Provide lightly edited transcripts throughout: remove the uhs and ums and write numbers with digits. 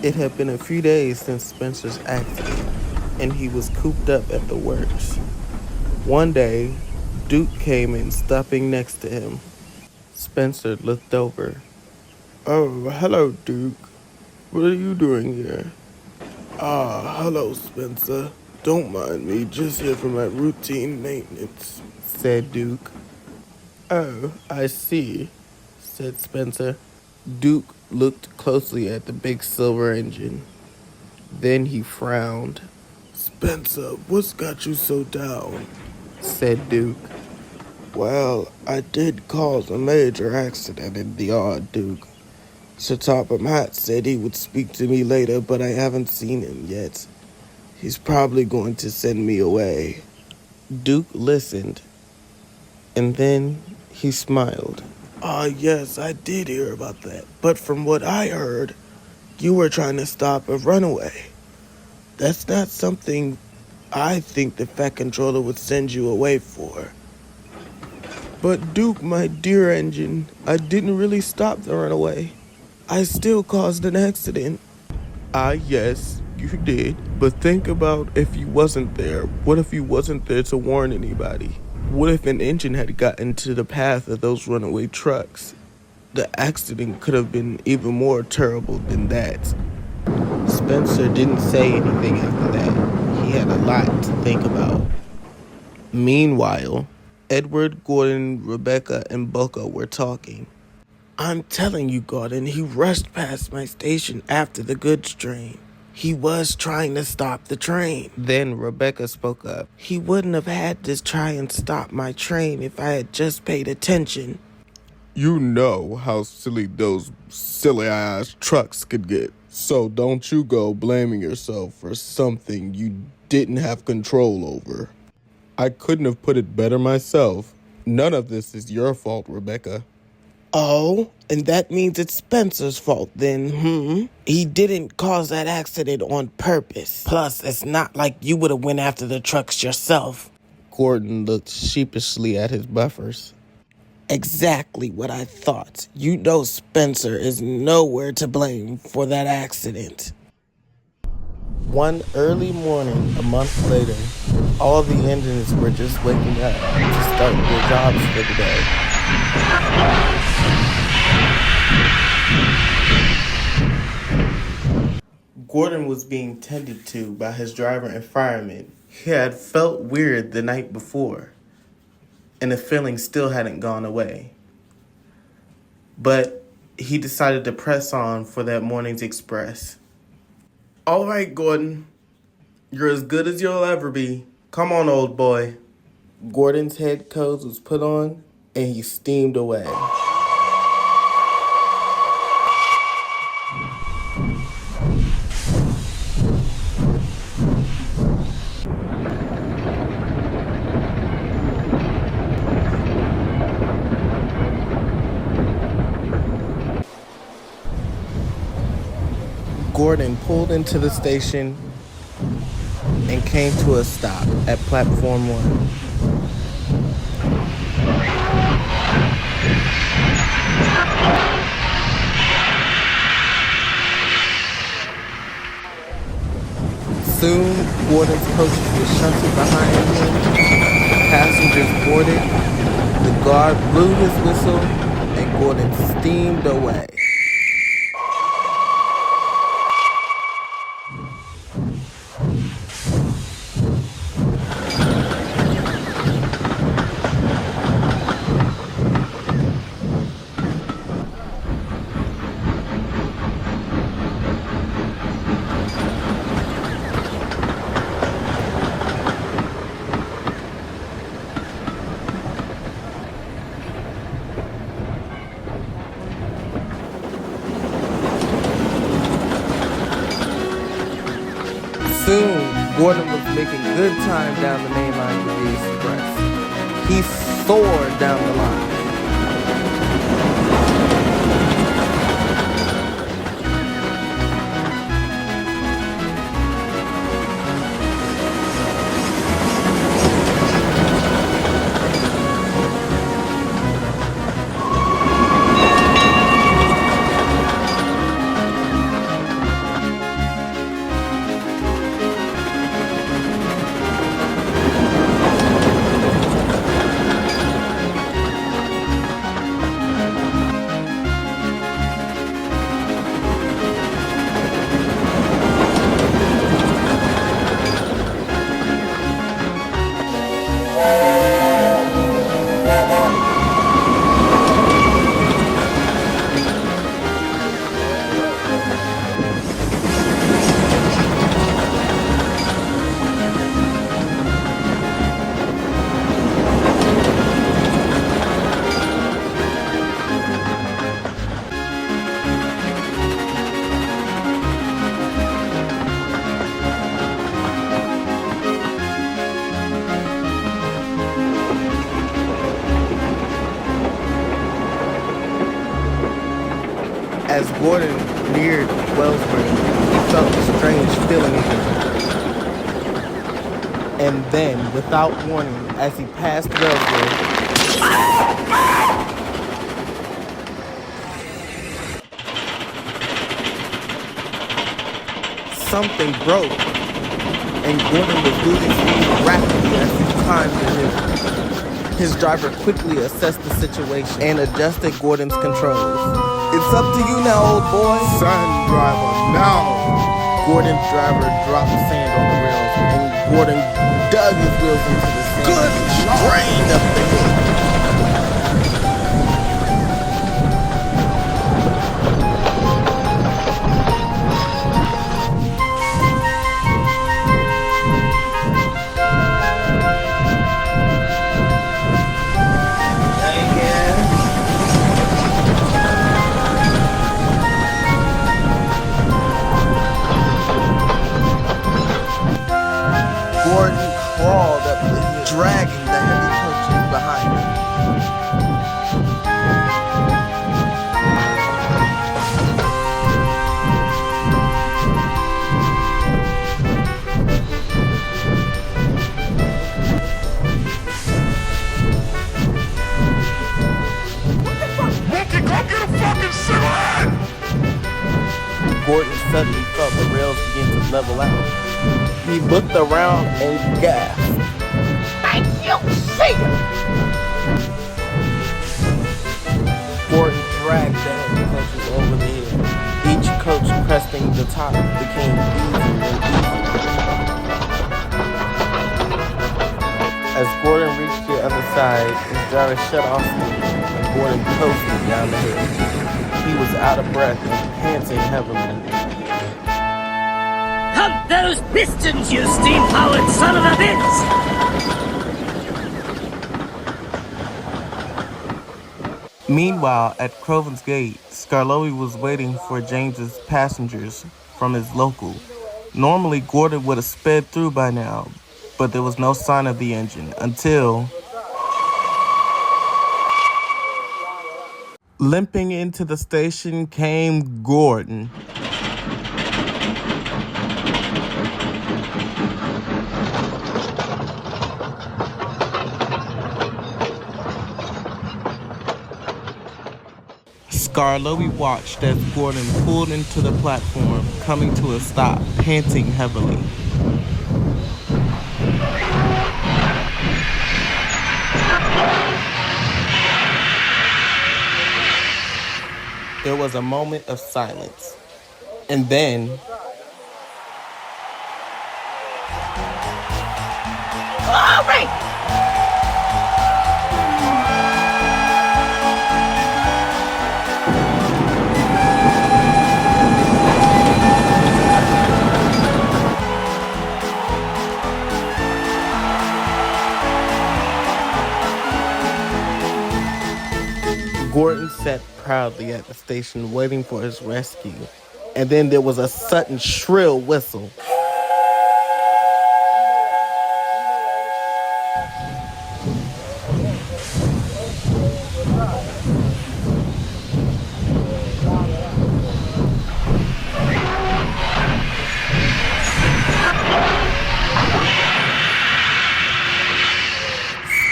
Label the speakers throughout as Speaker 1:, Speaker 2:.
Speaker 1: It had been a few days since Spencer's accident, and he was cooped up at the works. One day, Duke came in, stopping next to him. Spencer looked over. "Oh, hello, Duke. What are you doing here?" "Ah, hello, Spencer. Don't mind me, just here for my routine maintenance," said Duke. "Oh, I see," said Spencer. Duke looked closely at the big silver engine. Then he frowned. "Spencer, what's got you so down?" said Duke. "Well, I did cause a major accident in the yard, Duke. Sir Topham Hatt said he would speak to me later, but I haven't seen him yet. He's probably going to send me away." Duke listened, and then he smiled. "Ah, yes, I did hear about that. But from what I heard, you were trying to stop a runaway. That's not something I think the Fat Controller would send you away for." "But Duke, my dear engine, I didn't really stop the runaway. I still caused an accident." "Ah, yes, you did. But think about if you wasn't there. What if you wasn't there to warn anybody? What if an engine had gotten into the path of those runaway trucks? The accident could have been even more terrible than that." Spencer didn't say anything after that. He had a lot to think about. Meanwhile, Edward, Gordon, Rebecca, and Boca were talking. "I'm telling you, Gordon, he rushed past my station after the goods train. He was trying to stop the train." Then Rebecca spoke up. "He wouldn't have had to try and stop my train if I had just paid attention." "You know how silly those silly-ass trucks could get. So don't you go blaming yourself for something you didn't have control over. I couldn't have put it better myself. None of this is your fault, Rebecca." "Oh, and that means it's Spencer's fault then, He didn't cause that accident on purpose. Plus, it's not like you would have went after the trucks yourself." Gordon looked sheepishly at his buffers. "Exactly what I thought. You know Spencer is nowhere to blame for that accident." One early morning, a month later, all the engines were just waking up to start their jobs for the day. Gordon was being tended to by his driver and fireman. He had felt weird the night before, and the feeling still hadn't gone away. But he decided to press on for that morning's express. "All right, Gordon. You're as good as you'll ever be. Come on, old boy." Gordon's head coat was put on, and he steamed away. Gordon pulled into the station and came to a stop at platform 1. Soon, Gordon's coaches were shunted behind him, passengers boarded, the guard blew his whistle, and Gordon steamed away. Soon, Gordon was making good time down the main line of the express. He soared down the line. Gordon neared Wellsbury, he felt a strange feeling again. And then, without warning, as he passed Wellsbury, something broke, and Gordon was losing speed rapidly as he climbed the hill. His driver quickly assessed the situation and adjusted Gordon's controls. "It's up to you now, old boy."
Speaker 2: "Son, driver, now."
Speaker 1: Gordon's driver dropped sand on the rails, and Gordon dug his wheels into the sand.
Speaker 2: Good
Speaker 1: Strained up the hill. Gordon crawled up the hill, dragging the heavy coaches behind him.
Speaker 2: Monkey, go get a fucking cigarette!
Speaker 1: Gordon suddenly felt the rails begin to level out. He looked around and gasped. "Thank you, see ya!" Gordon dragged the heavy coaches over the hill. Each coach cresting the top became easier and easier. As Gordon reached the other side, his driver shut off speed, and Gordon coasted down the hill. He was out of breath and panting heavily.
Speaker 3: Pump those pistons, you steam-powered son of a bitch!
Speaker 1: Meanwhile, at Crovan's gate, Skarloey was waiting for James's passengers from his local. Normally, Gordon would have sped through by now, but there was no sign of the engine until... Limping into the station came Gordon. Skarloey watched as Gordon pulled into the platform, coming to a stop, panting heavily. There was a moment of silence, and then...
Speaker 3: All right!
Speaker 1: Gordon sat proudly at the station waiting for his rescue, and then there was a sudden shrill whistle.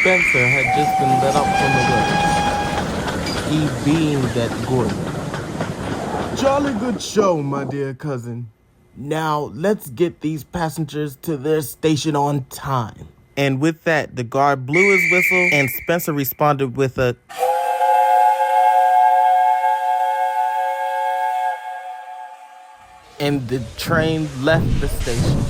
Speaker 1: Spencer had just been let off from the works. He beamed at Gordon. "Jolly good show, my dear cousin. Now, let's get these passengers to their station on time." And with that, the guard blew his whistle, and Spencer responded with a... And the train left the station.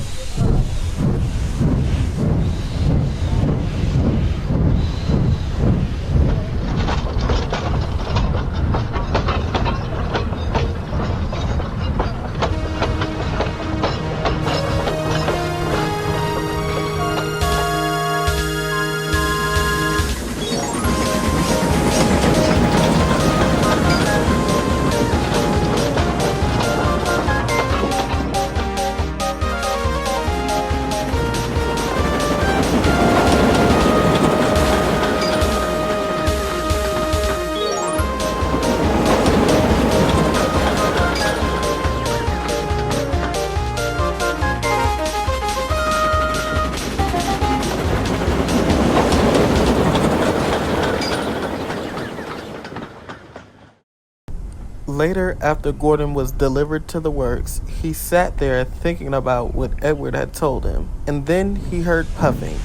Speaker 1: Later, after Gordon was delivered to the works, he sat there thinking about what Edward had told him, and then he heard puffing.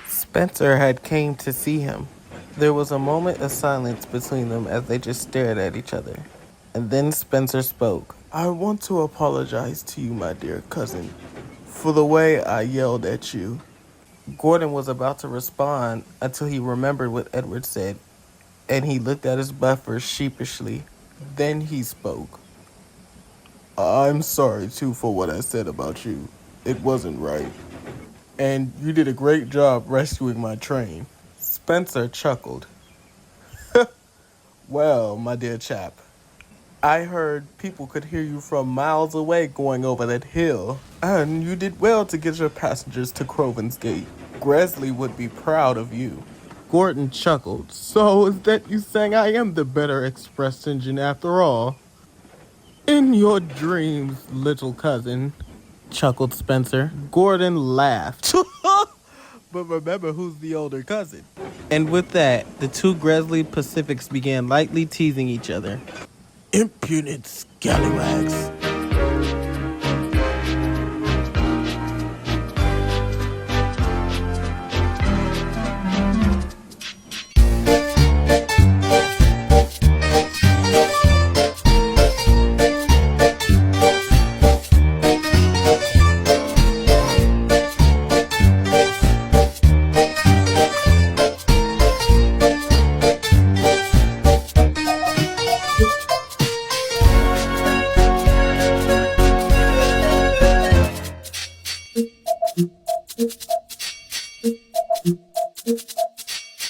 Speaker 1: Spencer had came to see him. There was a moment of silence between them as they just stared at each other. And then Spencer spoke. I want to apologize to you, my dear cousin, for the way I yelled at you. Gordon was about to respond until he remembered what Edward said, and he looked at his buffer sheepishly. Then he spoke. I'm sorry, too, for what I said about you. It wasn't right. And you did a great job rescuing my train. Spencer chuckled. Well, my dear chap, I heard people could hear you from miles away going over that hill. And you did well to get your passengers to Croven's Gate. Gresley would be proud of you. Gordon chuckled. So is that you saying I am the better express engine after all? In your dreams, little cousin, chuckled Spencer. Gordon laughed. But remember who's the older cousin. And with that, the two Gresley Pacifics began lightly teasing each other. Impudent scallywags,